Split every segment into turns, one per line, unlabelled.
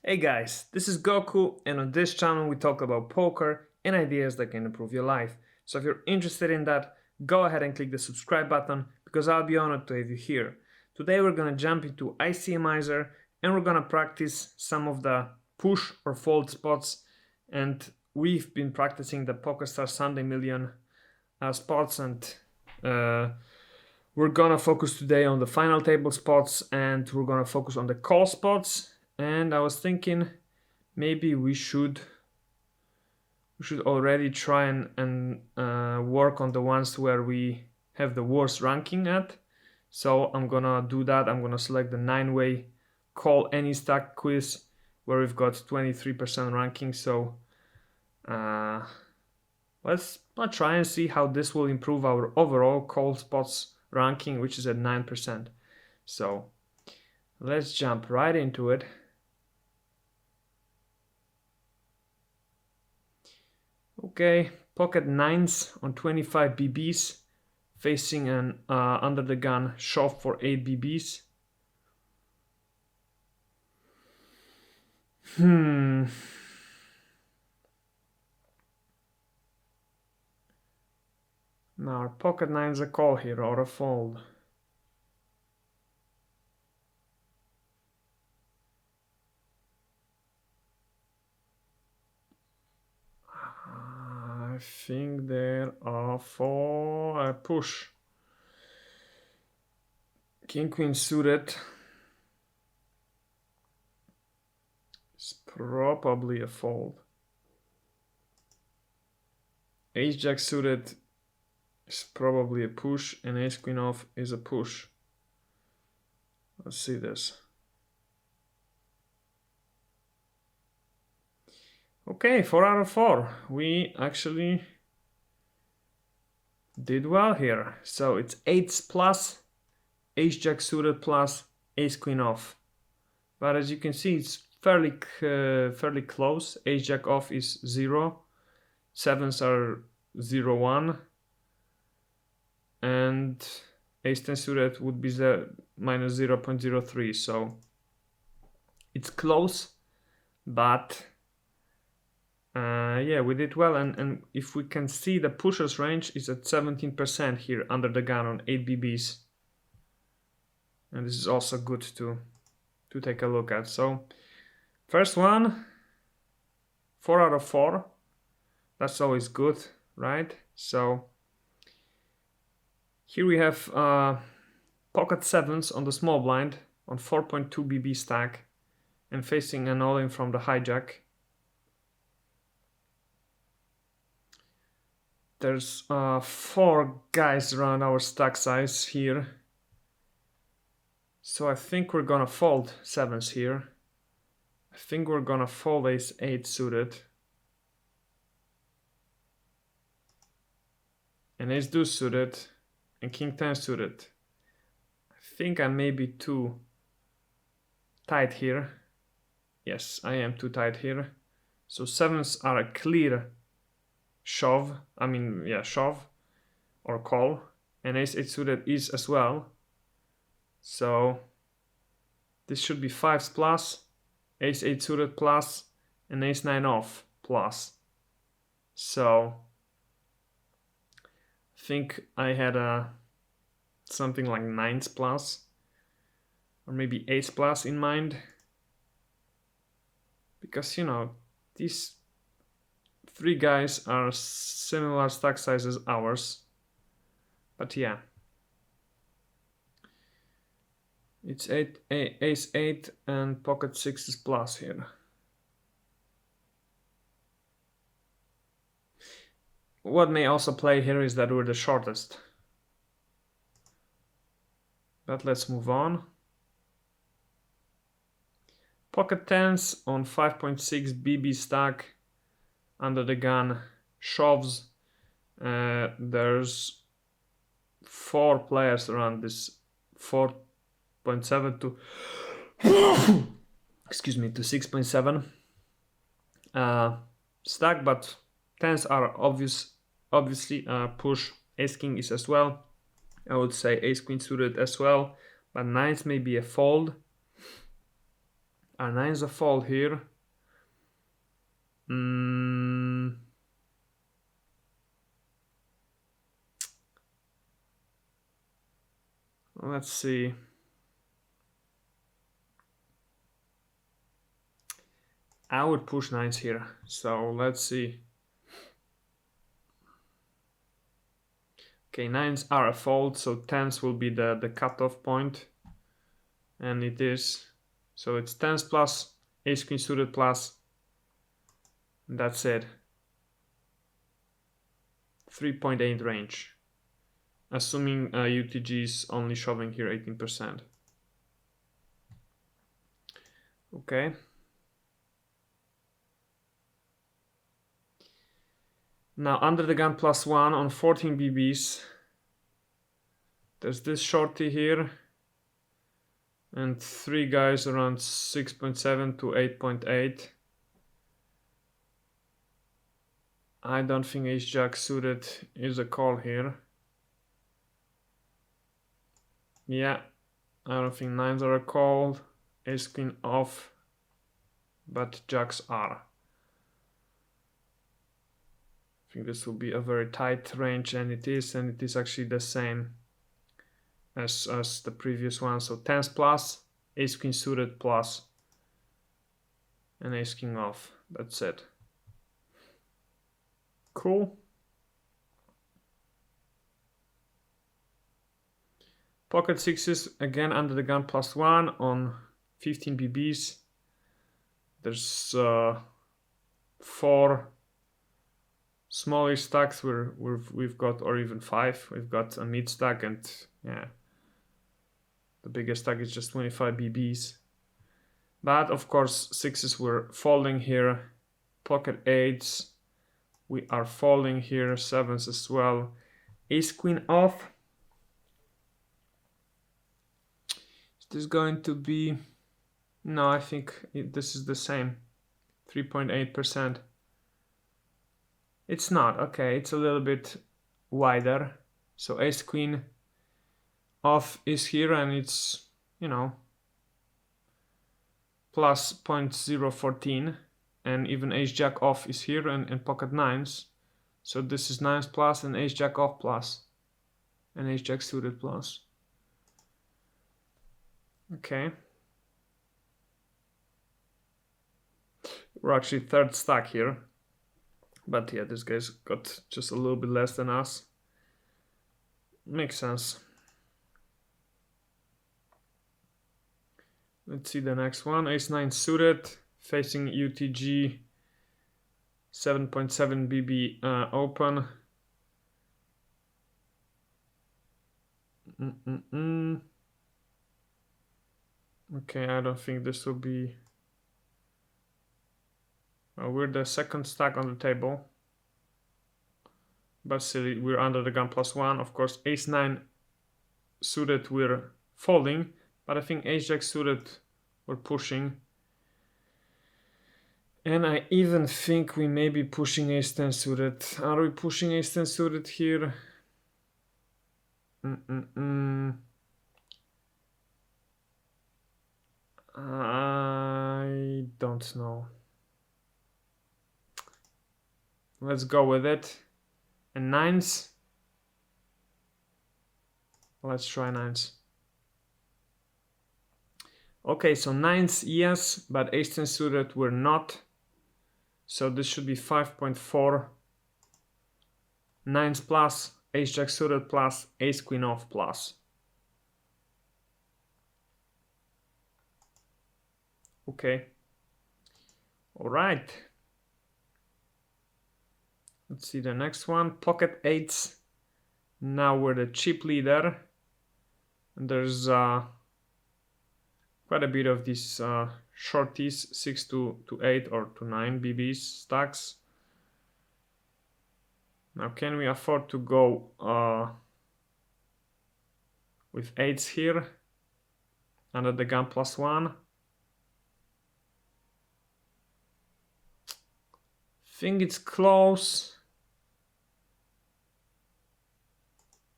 Hey guys, this is Goku, and on this channel we talk about poker and ideas that can improve your life. So if you're interested in that, go ahead and click the subscribe button because I'll be honored to have you here. Today we're gonna jump into ICMIZER and we're gonna practice some of the push or fold spots, and we've been practicing the PokerStars Sunday Million spots, and we're gonna focus today on the final table spots, and we're gonna focus on the call spots. And I was thinking maybe we should already try and work on the ones where we have the worst ranking at. So I'm gonna do that. I'm gonna select the 9-way call any stack quiz where we've got 23% ranking. So let's try and see how this will improve our overall call spots ranking, which is at 9%. So let's jump right into it. Okay, pocket nines on 25 BBs, facing an under the gun shove for 8 BBs. Now our pocket nine's a call here or a fold. I think there are for a push. King Queen suited is probably a fold. Ace Jack suited is probably a push, and Ace Queen off is a push. Let's see this. Okay, 4 out of 4. We actually did well here. So it's 8s plus, Ace Jack suited plus, Ace Queen off. But as you can see, it's fairly close. Ace Jack off is 0, 7s are 0, 1, and Ace 10 suited would be minus 0.03. So it's close, but yeah, we did well, and if we can see, the pushers range is at 17% here under the gun on 8 BBs, and this is also good to take a look at. So first one, 4 out of 4. That's always good, right? So here we have pocket sevens on the small blind on 4.2 BB stack and facing an all-in from the hijack. There's 4 guys around our stack size here. So I think we're gonna fold 7s here. I think we're gonna fold Ace 8 suited. And Ace Deuce suited. And King 10 suited. I think I may be too tight here. Yes, I am too tight here. So 7s are a clear shove. Shove or call. And Ace 8 suited is as well. So this should be 5s plus, Ace 8 suited plus, and Ace 9 off plus. So I think I had something like 9s plus, or maybe 8s plus in mind. Because, you know, these 3 guys are similar stack size as ours. But yeah. It's Ace 8 and pocket 6s plus here. What may also play here is that we're the shortest. But let's move on. Pocket 10s on 5.6 BB stack under the gun shoves. There's 4 players around this 4.7 to excuse me, to 6.7 stack, but 10s are obviously push. Ace King is as well. I would say Ace Queen suited as well, but 9s may be a fold. Are nines a fold here? Let's see. I would push nines here, so let's see. Okay, nines are a fold, so tens will be the cutoff point, and it is. So it's tens plus, ace queen suited plus, and that's it. 3.8 range, assuming UTG is only shoving here 18%. Okay. Now under the gun +1 on 14 BBs. There's this shorty here, and three guys around 6.7 to 8.8. I don't think ace jack suited is a call here. Yeah, I don't think nines are a call. Ace queen off, but jacks are. I think this will be a very tight range, and it is actually the same as the previous one. So tens plus, ace queen suited plus, and ace king off. That's it. Cool. Pocket sixes again under the gun +1 on 15 BBs. There's 4 smallish stacks we've got, or even 5. We've got a mid stack, and yeah, the biggest stack is just 25 BBs. But of course, sixes were folding here. Pocket eights, we are folding here. Sevens as well. Ace queen off. Is this going to be? No, I think this is the same. 3.8%. It's not. Okay, it's a little bit wider. So ace queen off is here, and it's, you know, plus 0.014, and even ace jack off is here, and pocket nines. So this is nines plus and ace jack off plus, and ace jack suited plus. Okay. We're actually third stack here. But yeah, this guy's got just a little bit less than us. Makes sense. Let's see the next one. Ace-9 suited, facing UTG, 7.7 BB open. Okay, I don't think this will be... we're the second stack on the table. But still, we're under the gun +1. Of course, ace-9 suited, we're folding. But I think ace-jack suited, we're pushing. And I even think we may be pushing ace-10 suited. Are we pushing ace-10 suited here? I don't know. Let's go with it. And nines. Let's try nines. Okay, so nines, yes, but ace-10 suited, we're not. So this should be 5.4. Nines plus, ace-jack suited plus, ace-queen off plus. Okay. All right. Let's see the next one. Pocket eights. Now we're the chip leader. And there's quite a bit of these shorties, 6 to 8 or to 9 BBs stacks. Now, can we afford to go with eights here under the gun +1? Think it's close.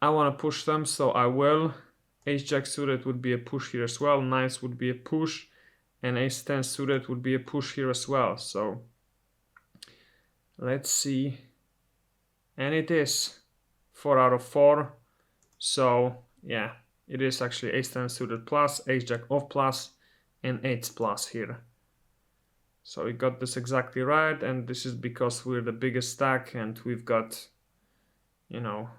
I want to push them, so I will. Ace-jack suited would be a push here as well. Nines would be a push. and ace-10 suited would be a push here as well. So let's see, and it is 4 out of 4. So yeah, it is actually ace-10 suited plus, ace-jack off plus, and 8 plus here. So we got this exactly right, and this is because we're the biggest stack and we've got, you know,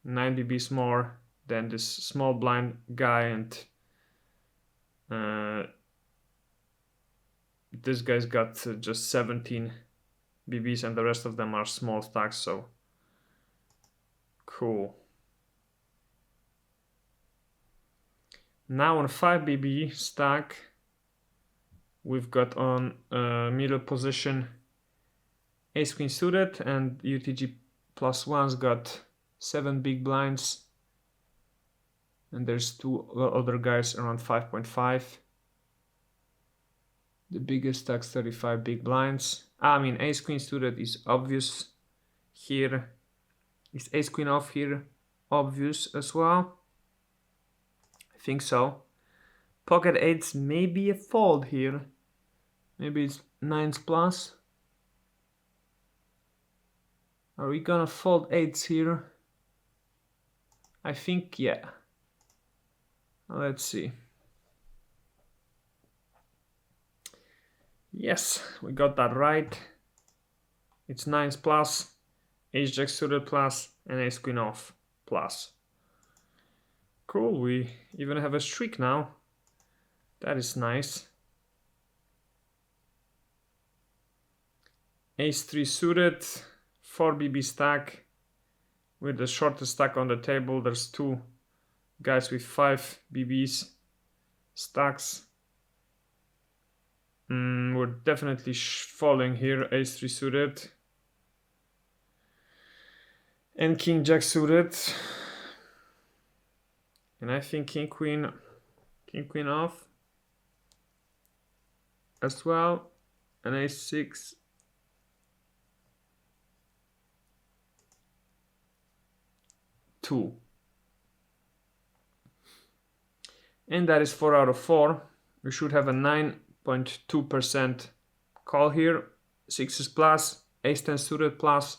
9 BBs more than this small blind guy, and this guy's got just 17 BBs and the rest of them are small stacks. So cool. Now on 5 BB stack, we've got on middle position ace queen suited, and UTG plus one's got 7 big blinds, and there's 2 other guys around 5.5. The biggest stack's 35 big blinds. I mean, ace queen suited is obvious here. Is ace queen off here obvious as well? I think so. Pocket eights may be a fold here. Maybe it's 9s plus. Are we gonna fold 8s here? I think, yeah. Let's see. Yes, we got that right. It's 9s plus, ace-jack suited plus, and ace-queen off plus. Cool, we even have a streak now. That is nice. Ace-3 suited, 4 BB stack. With the shortest stack on the table, there's 2 guys with 5 BBs stacks. We're definitely falling here. Ace-3 suited and king-jack suited, and I think king-queen off as well, and ace-6. And that is 4 out of 4. We should have a 9.2% call here. 6s plus, ace-10 suited plus,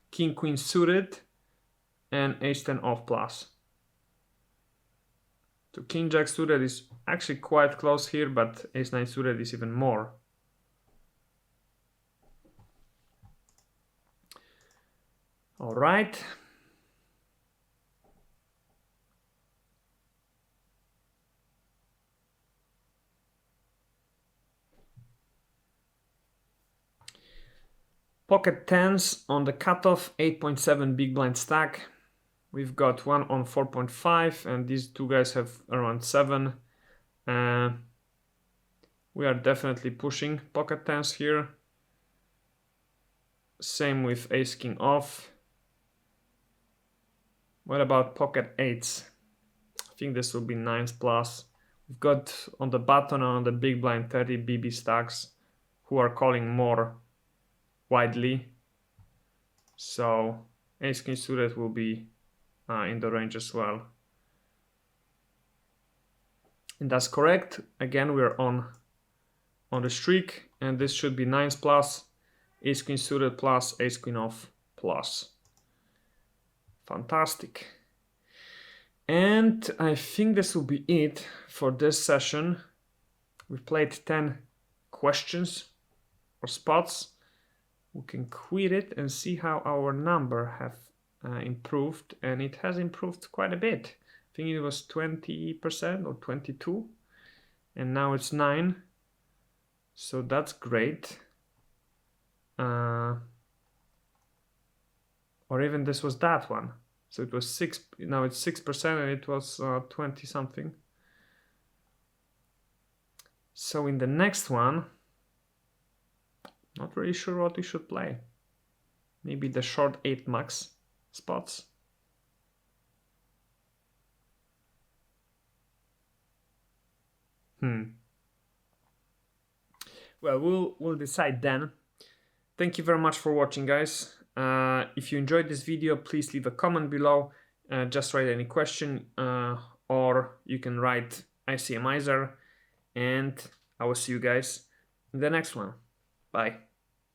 king-queen suited, and ace-10 off plus. So king-jack suited is actually quite close here, but ace-9 suited is even more. All right. Pocket tens on the cutoff, 8.7 big blind stack. We've got one on 4.5, and these 2 guys have around 7. We are definitely pushing pocket tens here. Same with ace king off. What about pocket eights? I think this will be 9s plus. We've got on the button and on the big blind 30 BB stacks who are calling more widely. So ace king suited will be in the range as well. And that's correct. Again, we're on the streak, and this should be 9s plus, ace queen suited plus, ace queen off plus. Fantastic. And I think this will be it for this session. We played 10 questions or spots. We can quit it and see how our number have improved, and it has improved quite a bit. I think it was 20% or 22, and now it's 9. So that's great. Or even this was that one. So it was 6. Now it's 6%, and it was 20 something. So in the next one, not really sure what we should play. Maybe the short 8 max spots. Well, we'll decide then. Thank you very much for watching, guys. If you enjoyed this video, please leave a comment below. Just write any question, or you can write ICMIZER, and I will see you guys in the next one. Bye.